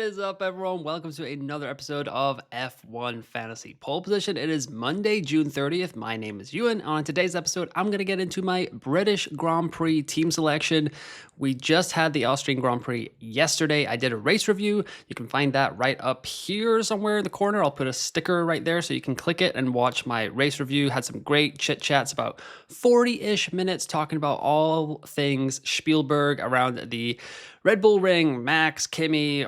is up, everyone? Welcome to another episode of F1 Fantasy Pole Position. It is Monday, June 30th. My name is Ewan. On today's episode, I'm going to get into my British Grand Prix team selection. We just had the Austrian Grand Prix yesterday. I did a race review. You can find that right up here somewhere in the corner. I'll put a sticker right there so you can click it and watch my race review. Had some great chit chats, about 40-ish minutes talking about all things Spielberg around the Red Bull Ring, Max, Kimi,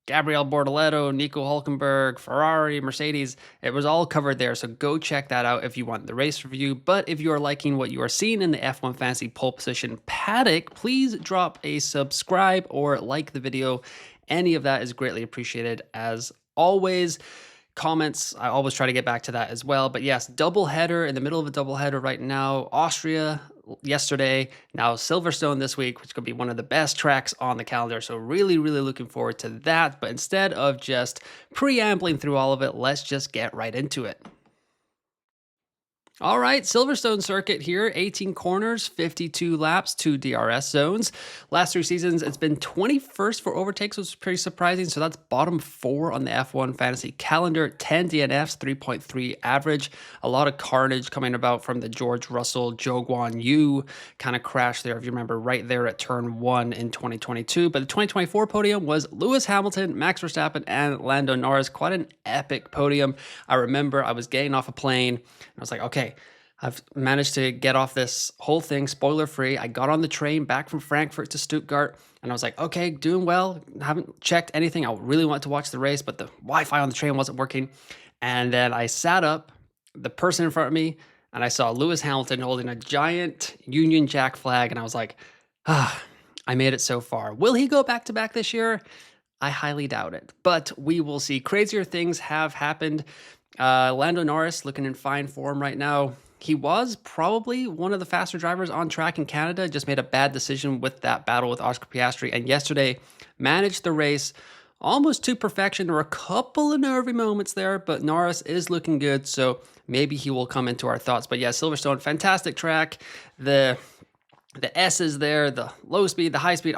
Gabriel Bortoleto, Nico Hulkenberg, Ferrari, Mercedes. It was all covered there, so go check that out if you want the race review. But if you are liking what you are seeing in the F1 Fantasy Pole Position paddock, please drop a subscribe or like the video. Any of that is greatly appreciated as always. Comments, I always try to get back to that as well. But yes, double header in the middle of a double header right now. Austria yesterday, now Silverstone this week, which could be one of the best tracks on the calendar. So really looking forward to that. But instead of just preambling through all of it, let's just get right into it. All right, Silverstone circuit here, 18 corners, 52 laps, 2 DRS zones. Last 3 seasons, it's been 21st for overtakes, which is pretty surprising. So that's bottom 4 on the F1 fantasy calendar, 10 DNFs, 3.3 average. A lot of carnage coming about from the George Russell, Zhou Guan Yu kind of crash there, if you remember, right there at turn 1 in 2022. But the 2024 podium was Lewis Hamilton, Max Verstappen, and Lando Norris. Quite an epic podium. I remember I was getting off a plane, and I was like, okay, I've managed to get off this whole thing spoiler-free. I got on the train back from Frankfurt to Stuttgart, and I was like, okay, doing well. Haven't checked anything. I really wanted to watch the race, but the Wi-Fi on the train wasn't working. And then I sat up, the person in front of me, and I saw Lewis Hamilton holding a giant Union Jack flag, and I was like, I made it so far. Will he go back-to-back this year? I highly doubt it, but we will see. Crazier things have happened. Lando Norris looking in fine form right now. He was probably one of the faster drivers on track in Canada, just made a bad decision with that battle with Oscar Piastri, and yesterday managed the race almost to perfection. There were a couple of nervy moments there, but Norris is looking good, so maybe he will come into our thoughts. But yeah, Silverstone, fantastic track. The S is there, the low speed, the high speed.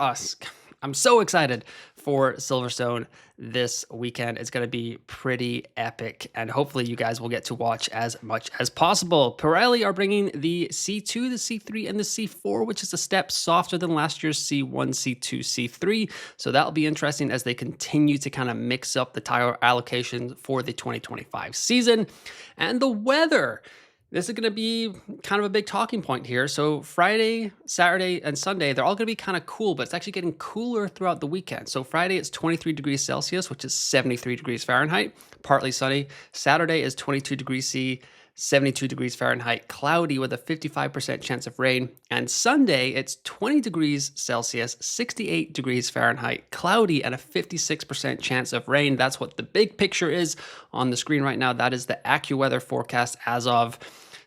I'm so excited for Silverstone this weekend. It's going to be pretty epic, and hopefully you guys will get to watch as much as possible. Pirelli are bringing the C2, the C3, and the C4, which is a step softer than last year's C1, C2, C3. So that'll be interesting as they continue to kind of mix up the tire allocation for the 2025 season. And the weather. This is going to be kind of a big talking point here. So Friday, Saturday, and Sunday, they're all going to be kind of cool, but it's actually getting cooler throughout the weekend. So Friday, it's 23 degrees Celsius, which is 73 degrees Fahrenheit, partly sunny. Saturday is 22 degrees C, 72 degrees Fahrenheit, cloudy with a 55% chance of rain. And Sunday, it's 20 degrees Celsius, 68 degrees Fahrenheit, cloudy, and a 56% chance of rain. That's what the big picture is on the screen right now. That is the AccuWeather forecast as of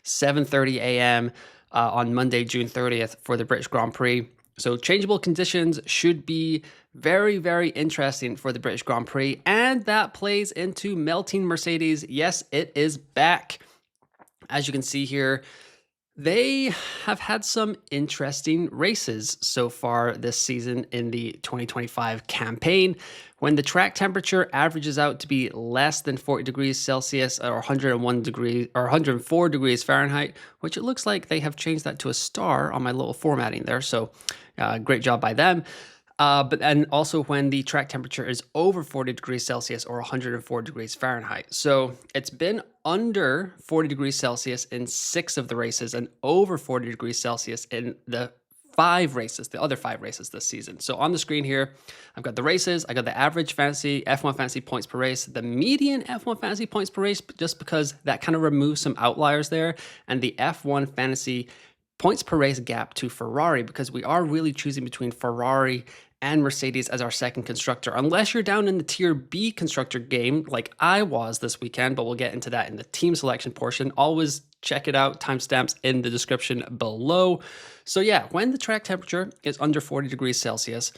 7:30 a.m. On Monday, June 30th for the British Grand Prix. So changeable conditions should be very interesting for the British Grand Prix. And that plays into melting Mercedes. Yes, it is back. As you can see here, they have had some interesting races so far this season in the 2025 campaign. When the track temperature averages out to be less than 40 degrees Celsius or 104 degrees Fahrenheit, which it looks like they have changed that to a star on my little formatting there. So great job by them. And also when the track temperature is over 40 degrees Celsius or 104 degrees Fahrenheit. So it's been under 40 degrees Celsius in 6 of the races and over 40 degrees Celsius in the other 5 races this season. So on the screen here, I've got the races, I got the average F1 fantasy points per race, the median F1 fantasy points per race, just because that kind of removes some outliers there, and the F1 fantasy points per race gap to Ferrari, because we are really choosing between Ferrari and Mercedes as our second constructor, unless you're down in the tier B constructor game like I was this weekend, but we'll get into that in the team selection portion. Always check it out, timestamps in the description below. So yeah, when the track temperature is under 40 degrees Celsius,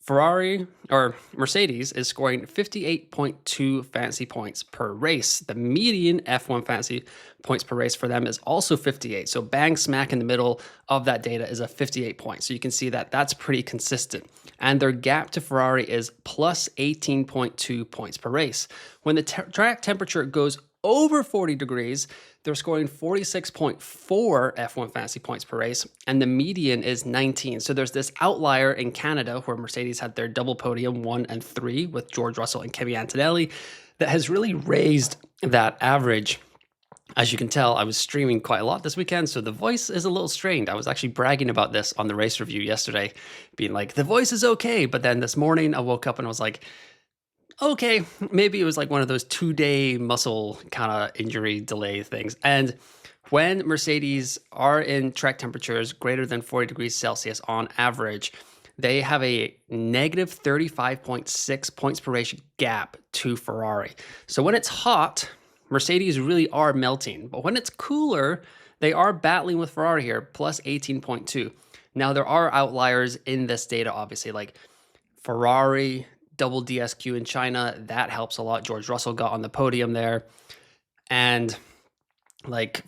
Ferrari or Mercedes is scoring 58.2 fantasy points per race. The median F1 fantasy points per race for them is also 58. So bang smack in the middle of that data is a 58 points. So you can see that that's pretty consistent. And their gap to Ferrari is plus 18.2 points per race. When the track temperature goes over 40 degrees, they're scoring 46.4 F1 fantasy points per race, and the median is 19. So there's this outlier in Canada where Mercedes had their double podium 1 and 3 with George Russell and Kimi Antonelli that has really raised that average. As you can tell, I was streaming quite a lot this weekend, so the voice is a little strained. I was actually bragging about this on the race review yesterday, being like, the voice is okay. But then this morning I woke up and I was like, okay, maybe it was like one of those 2-day muscle kind of injury delay things. And when Mercedes are in track temperatures greater than 40 degrees Celsius on average, they have a negative 35.6 points per race gap to Ferrari. So when it's hot, Mercedes really are melting. But when it's cooler, they are battling with Ferrari here, plus 18.2. Now, there are outliers in this data, obviously, like Ferrari, double DSQ in China. That helps a lot. George Russell got on the podium there. And like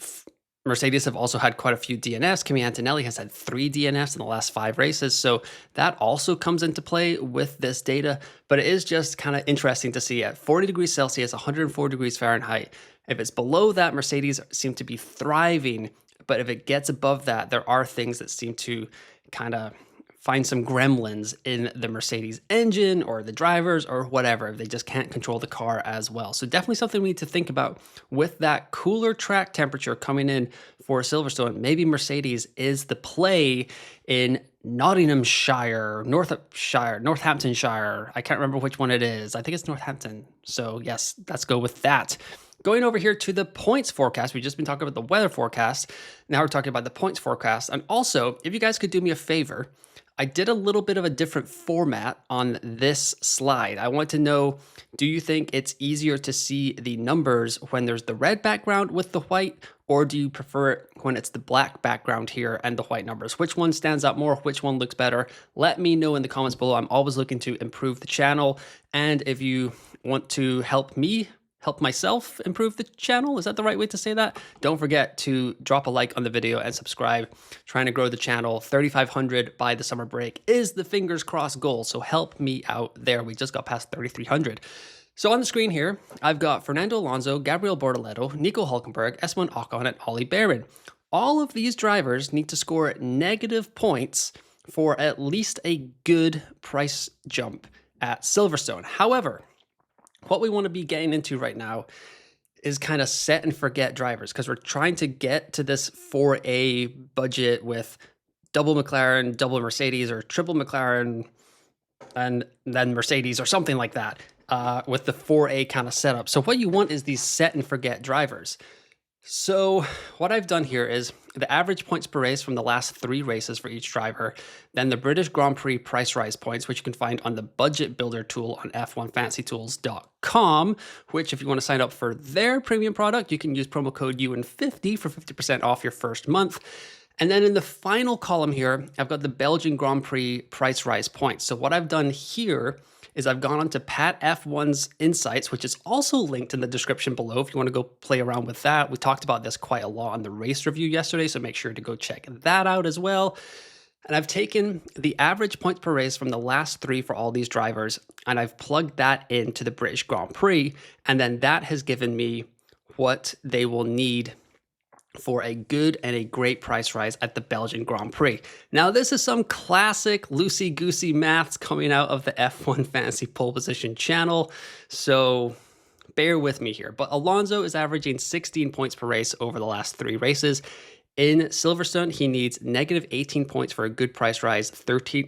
Mercedes have also had quite a few DNFs. Kimi Antonelli has had 3 DNFs in the last 5 races. So that also comes into play with this data. But it is just kind of interesting to see at 40 degrees Celsius, 104 degrees Fahrenheit. If it's below that, Mercedes seem to be thriving. But if it gets above that, there are things that seem to kind of find some gremlins in the Mercedes engine or the drivers or whatever. They just can't control the car as well. So definitely something we need to think about with that cooler track temperature coming in for Silverstone. Maybe Mercedes is the play in Nottinghamshire, Northamptonshire. I can't remember which one it is. I think it's Northampton. So yes, let's go with that. Going over here to the points forecast. We've just been talking about the weather forecast. Now we're talking about the points forecast. And also, if you guys could do me a favor, I did a little bit of a different format on this slide. I want to know, do you think it's easier to see the numbers when there's the red background with the white, or do you prefer it when it's the black background here and the white numbers? Which one stands out more? Which one looks better? Let me know in the comments below. I'm always looking to improve the channel. And if you want to help me help myself improve the channel, is that the right way to say that? Don't forget to drop a like on the video and subscribe. Trying to grow the channel. 3,500 by the summer break is the fingers crossed goal, so help me out there. We just got past 3,300. So on the screen here, I've got Fernando Alonso, Gabriel Bortoleto, Nico Hülkenberg, Esteban Ocon, and Ollie Barron. All of these drivers need to score negative points for at least a good price jump at Silverstone. However, what we want to be getting into right now is kind of set and forget drivers, because we're trying to get to this 4A budget with double McLaren, double Mercedes, or triple McLaren, and then Mercedes or something like that with the 4A kind of setup. So what you want is these set and forget drivers. So what I've done here is the average points per race from the last 3 races for each driver, then the British Grand Prix price rise points, which you can find on the budget builder tool on f1fantasytools.com, which if you want to sign up for their premium product, you can use promo code UN50 for 50% off your first month. And then in the final column here, I've got the Belgian Grand Prix price rise points. So what I've done here is I've gone on to Pat F1's Insights, which is also linked in the description below if you want to go play around with that. We talked about this quite a lot on the race review yesterday, so make sure to go check that out as well. And I've taken the average points per race from the last 3 for all these drivers, and I've plugged that into the British Grand Prix, and then that has given me what they will need for a good and a great price rise at the Belgian Grand Prix. Now, this is some classic loosey-goosey maths coming out of the F1 Fantasy Pole Position channel, so bear with me here. But Alonso is averaging 16 points per race over the last 3 races. In Silverstone, he needs negative 18 points for a good price rise,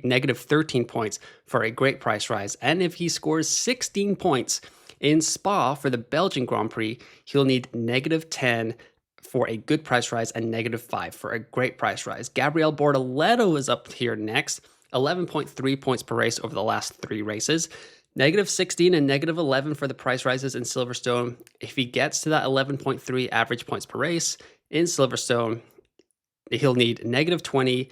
negative 13 points for a great price rise. And if he scores 16 points in Spa for the Belgian Grand Prix, he'll need negative 10 for a good price rise and negative 5 for a great price rise. Gabriel Bortoleto is up here next, 11.3 points per race over the last 3 races. Negative 16 and negative 11 for the price rises in Silverstone. If he gets to that 11.3 average points per race in Silverstone, he'll need negative 20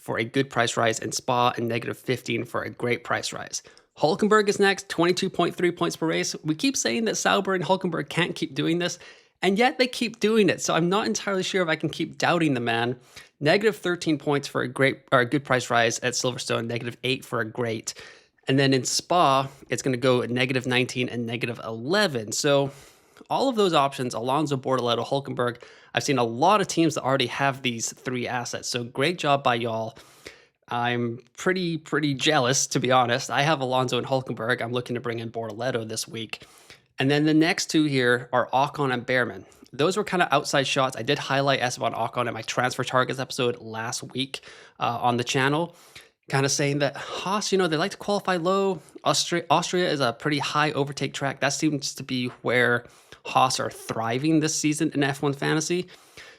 for a good price rise, and Spa and -15 for a great price rise. Hulkenberg is next, 22.3 points per race. We keep saying that Sauber and Hulkenberg can't keep doing this, and yet they keep doing it. So I'm not entirely sure if I can keep doubting the man. -13 points for a great or a good price rise at Silverstone, -8 for a great. And then in Spa, it's going to go -19 and -11. So all of those options, Alonso, Bortoleto, Hulkenberg, I've seen a lot of teams that already have these three assets. So great job by y'all. I'm pretty jealous, to be honest. I have Alonso and Hulkenberg. I'm looking to bring in Bortoleto this week. And then the next two here are Ocon and Behrman. Those were kind of outside shots. I did highlight Esteban Ocon in my transfer targets episode last week on the channel, kind of saying that Haas, they like to qualify low. Austria is a pretty high overtake track. That seems to be where Haas are thriving this season in F1 Fantasy.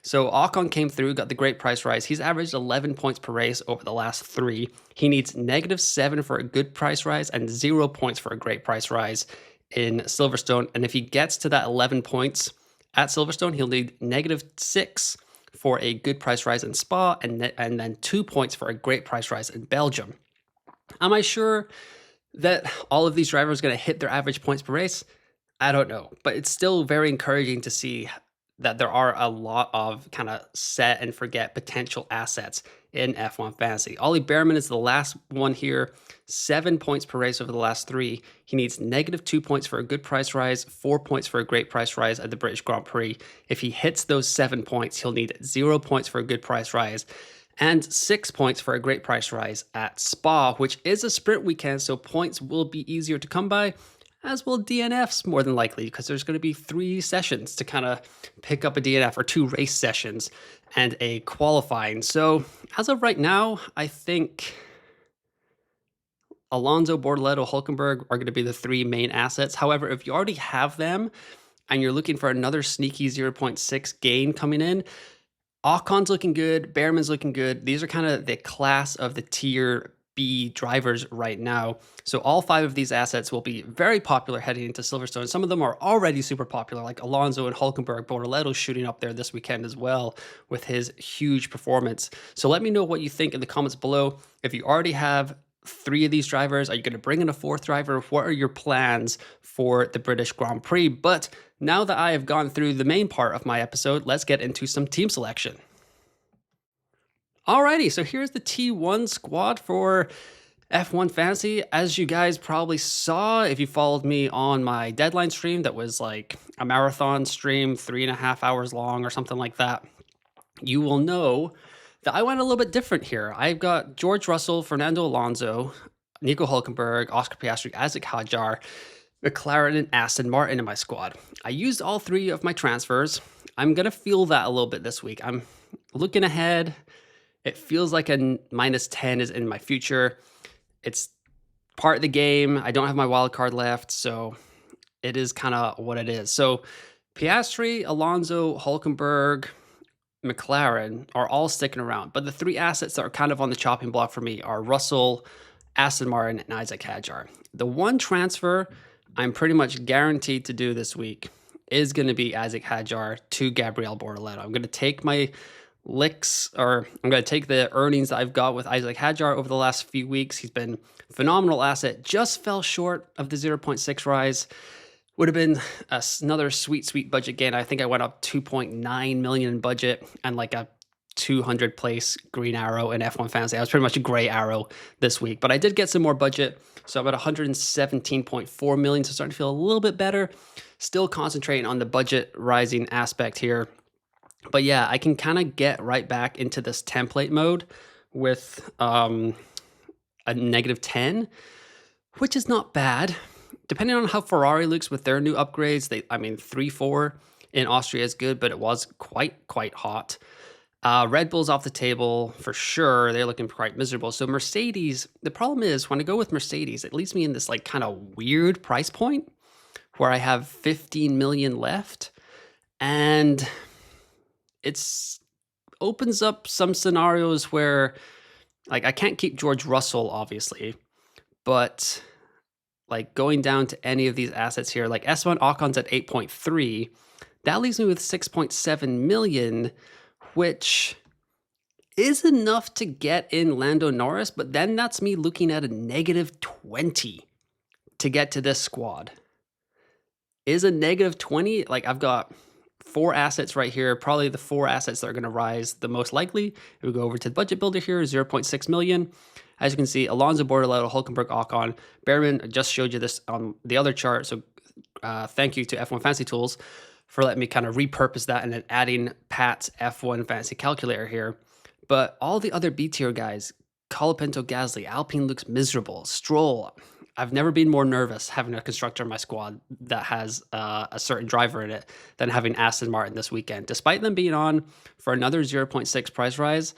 So Ocon came through, got the great price rise. He's averaged 11 points per race over the last 3. He needs -7 for a good price rise and 0 points for a great price rise in Silverstone. And if he gets to that 11 points at Silverstone, he'll need -6 for a good price rise in Spa and then 2 points for a great price rise in Belgium. Am I sure that all of these drivers are going to hit their average points per race? I don't know, but it's still very encouraging to see that there are a lot of kind of set and forget potential assets in F1 Fantasy. Ollie Behrman is the last one here, 7 points per race over the last 3. He needs -2 points for a good price rise, 4 points for a great price rise at the British Grand Prix. If he hits those 7 points, he'll need 0 points for a good price rise and 6 points for a great price rise at Spa, which is a sprint weekend, so points will be easier to come by, as will DNFs more than likely, because there's going to be 3 sessions to kind of pick up a DNF, or 2 race sessions and a qualifying. So as of right now, I think Alonso, Bortoleto, Hulkenberg are going to be the 3 main assets. However, if you already have them and you're looking for another sneaky 0.6 gain coming in, Ocon's looking good, Behrman's looking good. These are kind of the class of the tier B drivers right now. So all 5 of these assets will be very popular heading into Silverstone. Some of them are already super popular, like Alonso and Hulkenberg. Bortoleto shooting up there this weekend as well with his huge performance. So let me know what you think in the comments below. If you already have 3 of these drivers, are you going to bring in a 4th driver? What are your plans for the British Grand Prix? But now that I have gone through the main part of my episode, let's get into some team selection. Alrighty, so here's the T1 squad for F1 Fantasy. As you guys probably saw, if you followed me on my deadline stream, that was like a marathon stream, 3.5 hours long or something like that, you will know that I went a little bit different here. I've got George Russell, Fernando Alonso, Nico Hulkenberg, Oscar Piastri, Isaac Hadjar, McLaren, and Aston Martin in my squad. I used all 3 of my transfers. I'm going to feel that a little bit this week. I'm looking ahead. It feels like a -10 is in my future. It's part of the game. I don't have my wild card left, so it is kind of what it is. So Piastri, Alonso, Hulkenberg, McLaren are all sticking around. But the 3 assets that are kind of on the chopping block for me are Russell, Aston Martin, and Isaac Hadjar. The one transfer I'm pretty much guaranteed to do this week is going to be Isaac Hadjar to Gabriel Bortoleto. I'm going to take my licks, or I'm going to take the earnings that I've got with Isaac Hadjar over the last few weeks. He's been a phenomenal asset, just fell short of the 0.6 rise. Would have been another sweet budget gain. I think I went up 2.9 million in budget and like a 200 place green arrow in F1 Fantasy. I was pretty much a gray arrow this week, but I did get some more budget. So I'm at 117.4 million. So starting to feel a little bit better. Still concentrating on the budget rising aspect here. But yeah, I can kind of get right back into this template mode with a -10, which is not bad. Depending on how Ferrari looks with their new upgrades, 3-4 in Austria is good, but it was quite hot. Red Bull's off the table for sure. They're looking quite miserable. So Mercedes, the problem is when I go with Mercedes, it leaves me in this like kind of weird price point where I have 15 million left, and it's opens up some scenarios where like I can't keep George Russell obviously, but like going down to any of these assets here, like Esteban Ocon's at 8.3, that leaves me with 6.7 million, which is enough to get in Lando Norris, but then that's me looking at a -20 to get to this squad. Is a -20, like I've got 4 assets right here, probably the 4 assets that are going to rise the most likely. If we go over to the budget builder here, 0.6 million. As you can see, Alonso, Bortolotto, Hulkenberg, Ocon. Behrman, I just showed you this on the other chart, so thank you to F1 Fantasy Tools for letting me kind of repurpose that and then adding Pat's F1 Fantasy Calculator here. But all the other B tier guys, Colapinto, Gasly, Alpine looks miserable, Stroll. I've never been more nervous having a constructor in my squad that has a certain driver in it than having Aston Martin this weekend. Despite them being on for another 0.6 price rise,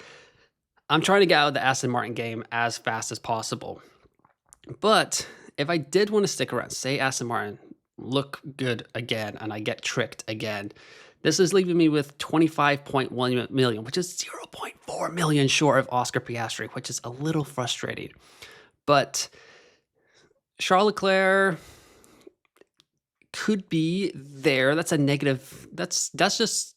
I'm trying to get out of the Aston Martin game as fast as possible. But if I did want to stick around, say Aston Martin look good again and I get tricked again, this is leaving me with 25.1 million, which is 0.4 million short of Oscar Piastri, which is a little frustrating. But Charles Leclerc could be there. That's a negative. That's just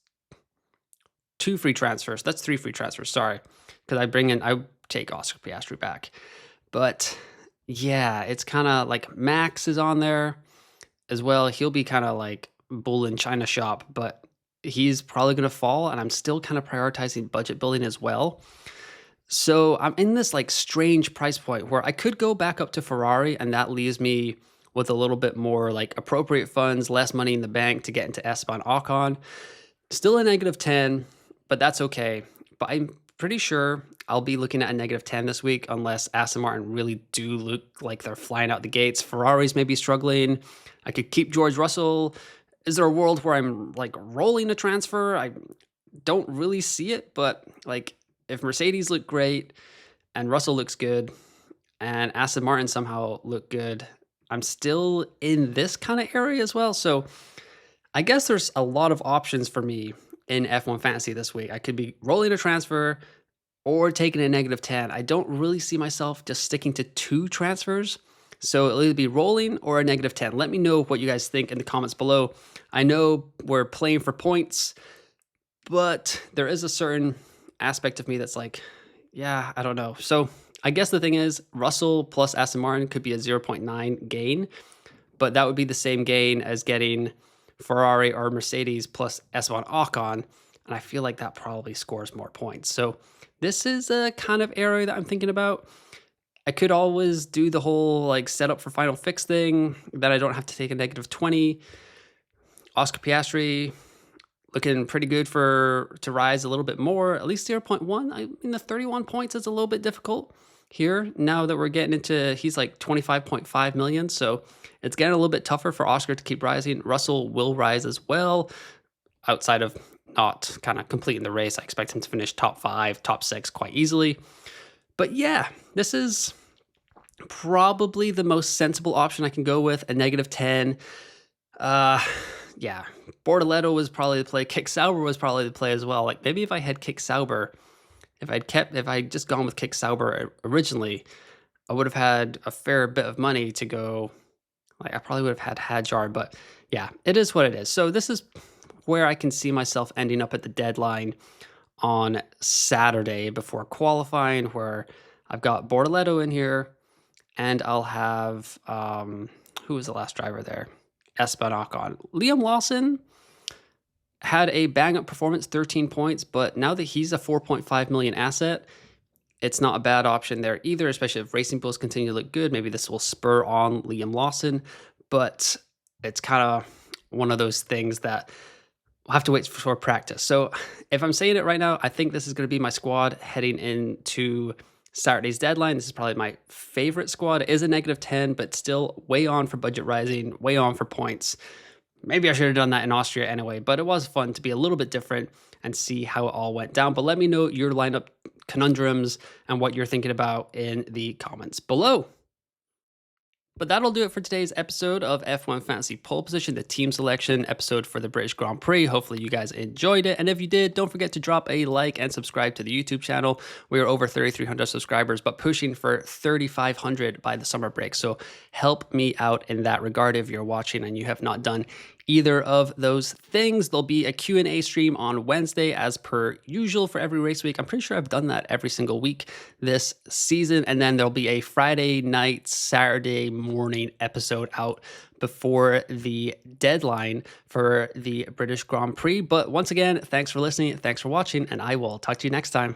2 free transfers. That's 3 free transfers. Sorry, because I take Oscar Piastri back. But yeah, it's kind of like Max is on there as well. He'll be kind of like bull in China shop, but he's probably going to fall. And I'm still kind of prioritizing budget building as well. So I'm in this like strange price point where I could go back up to Ferrari, and that leaves me with a little bit more like appropriate funds, less money in the bank to get into Esteban Ocon. Still a -10, but that's okay. But I'm pretty sure I'll be looking at a -10 this week unless Aston Martin really do look like they're flying out the gates. Ferraris may be struggling. I could keep George Russell. Is there a world where I'm like rolling a transfer? I don't really see it, but like if Mercedes look great and Russell looks good and Aston Martin somehow look good, I'm still in this kind of area as well. So I guess there's a lot of options for me in F1 Fantasy this week. I could be rolling a transfer or taking a -10. I don't really see myself just sticking to 2 transfers. So it'll either be rolling or a -10. Let me know what you guys think in the comments below. I know we're playing for points, but there is a certain aspect of me that's like, yeah, I don't know. So I guess the thing is Russell plus Aston Martin could be a 0.9 gain, but that would be the same gain as getting Ferrari or Mercedes plus Esteban Ocon. And I feel like that probably scores more points. So this is a kind of area that I'm thinking about. I could always do the whole like setup for final fix thing that I don't have to take a -20. Oscar Piastri looking pretty good to rise a little bit more, at least 0.1. I mean, the 31 points is a little bit difficult here now that we're getting into, he's like 25.5 million. So it's getting a little bit tougher for Oscar to keep rising. Russell will rise as well, outside of not kind of completing the race. I expect him to finish top 5, top 6 quite easily. But yeah, this is probably the most sensible option I can go with, a -10. Yeah, Bortolotto was probably the play. Kick Sauber was probably the play as well. Like maybe if I had Kick Sauber, if I'd just gone with Kick Sauber originally, I would have had a fair bit of money to go. Like I probably would have had Hadjar, but yeah, it is what it is. So this is where I can see myself ending up at the deadline on Saturday before qualifying, where I've got Bortolotto in here, and I'll have who was the last driver there? Esteban Ocon. Liam Lawson had a bang-up performance, 13 points, but now that he's a 4.5 million asset, it's not a bad option there either, especially if Racing Bulls continue to look good. Maybe this will spur on Liam Lawson, but it's kind of one of those things that we'll have to wait for practice. So if I'm saying it right now, I think this is going to be my squad heading into Saturday's deadline. This is probably my favorite squad. It is a -10, but still way on for budget rising, way on for points. Maybe I should have done that in Austria anyway, but it was fun to be a little bit different and see how it all went down. But let me know your lineup conundrums and what you're thinking about in the comments below. But that'll do it for today's episode of F1 Fantasy Pole Position, the team selection episode for the British Grand Prix. Hopefully you guys enjoyed it. And if you did, don't forget to drop a like and subscribe to the YouTube channel. We are over 3,300 subscribers, but pushing for 3,500 by the summer break. So help me out in that regard if you're watching and you have not done either of those things. There'll be a Q&A stream on Wednesday as per usual for every race week. I'm pretty sure I've done that every single week this season. And then there'll be a Friday night, Saturday morning episode out before the deadline for the British Grand Prix. But once again, thanks for listening, thanks for watching, and I will talk to you next time.